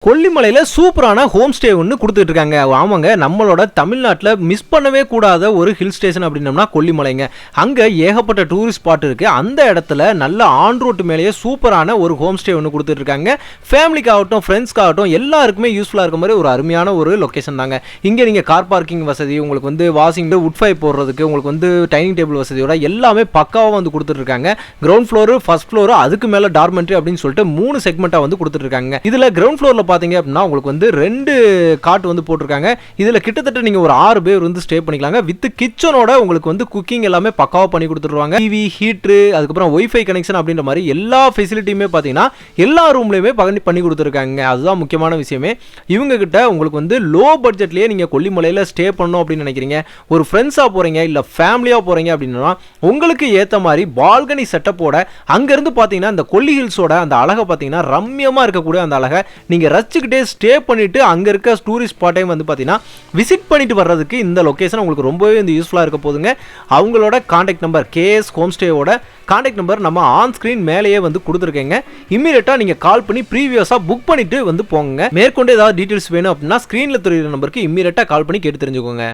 கொல்லிமலையில் சூப்பரான home stay ஒன்று கொடுத்துட்டு இருக்காங்க. ஆமாங்க, நம்மளோட தமிழ்நாட்டில் மிஸ் பண்ணவே கூடாத ஒரு ஹில் ஸ்டேஷன் அப்படின்னம்னா கொல்லிமலைங்க. அங்கே ஏகப்பட்ட டூரிஸ்ட் ஸ்பாட் இருக்குது. அந்த இடத்துல நல்ல ஆன் ரோட்டு மேலேயே சூப்பரான ஒரு ஹோம் ஸ்டே ஒன்று கொடுத்துட்டு இருக்காங்க. ஃபேமிலிக்காகட்டும் ஃப்ரெண்ட்ஸ்க்காகட்டும் எல்லாருக்குமே யூஸ்ஃபுல்லாக இருக்க மாதிரி ஒரு அருமையான ஒரு லொக்கேஷன் தாங்க. இங்கே நீங்கள் கார் பார்க்கிங் வசதி, உங்களுக்கு வாஷிங் உட் ஃபை போடுறதுக்கு, உங்களுக்கு டைனிங் டேபிள் வசதியோட எல்லாமே பக்காவாக கொடுத்துட்டு இருக்காங்க. கிரவுண்ட் ஃப்ளோரு, ஃபர்ஸ்ட் ஃப்ளோரு, அதுக்கு மேலே டார்மெண்ட்ரி அப்படின்னு சொல்லிட்டு 3 செக்மெண்ட்டாக கொடுத்துட்டு இருக்காங்க. இதில் கிரவுண்ட் ஃப்ளோரில் பார்த்தீங்க அப்படின்னா உங்களுக்கு 2 காட் போட்டிருக்காங்க. இதில் கிட்டத்தட்ட நீங்கள் ஒரு 6 பேர் ஸ்டே பண்ணிக்கலாங்க. வித் கிச்சனோட உங்களுக்கு குக்கிங் எல்லாமே பக்காவாக பண்ணி கொடுத்துருவாங்க. டிவி, ஹீட்ரு, அதுக்கப்புறம் ஒய்ஃபை கனெக்ஷன் அப்படின்ற மாதிரி எல்லா ஃபெசிலிட்டியுமே பார்த்தீங்கன்னா எல்லா ரூம்லையுமே பண்ணி கொடுத்துருக்காங்க. அதுதான் முக்கியமான விஷயமே. இவங்க கிட்ட உங்களுக்கு லோ பட்ஜெட்லேயே நீங்கள் கொல்லிமலையில் ஸ்டே பண்ணணும் அப்படின்னு நினைக்கிறீங்க, ஒரு ஃப்ரெண்ட்ஸாக போகிறீங்க இல்லை ஃபேமிலியாக போகிறீங்க அப்படின்னா உங்களுக்கு ஏற்ற மாதிரி பால்கனி செட்டப்போட அங்கேருந்து பார்த்தீங்கன்னா இந்த கொல்லி ஹில்ஸோட அந்த அழகை பார்த்தீங்கன்னா ரம்யமாக இருக்கக்கூடிய அந்த அழகை நீங்கள் ரசிச்சுக்கிட்டே ஸ்டே பண்ணிட்டு அங்கே இருக்க டூரிஸ்ட் ஸ்பாட்டையும் பார்த்தீங்கன்னா விசிட் பண்ணிட்டு வர்றதுக்கு இந்த லொக்கேஷன் உங்களுக்கு ரொம்பவே யூஸ்ஃபுல்லாக இருக்க போதுங்க. அவங்களோட கான்டாக்ட் நம்பர், கேஎஸ் ஹோம் ஸ்டேவோட கான்டாக்ட் நம்பர் நம்ம ஆன் ஸ்க்ரீன் மேலேயே கொடுத்துருக்கேங்க. இம்மீடியட்டாக நீங்கள் கால் பண்ணி ப்ரீவியஸாக புக் பண்ணிட்டு போங்க. மேற்கொண்டு ஏதாவது டீட்டெயில்ஸ் வேணும் அப்படின்னா ஸ்க்ரீனில் தெரியுற நம்பருக்கு இம்மீடியட்டாக கால் பண்ணி கேட்டு தெரிஞ்சுக்கோங்க.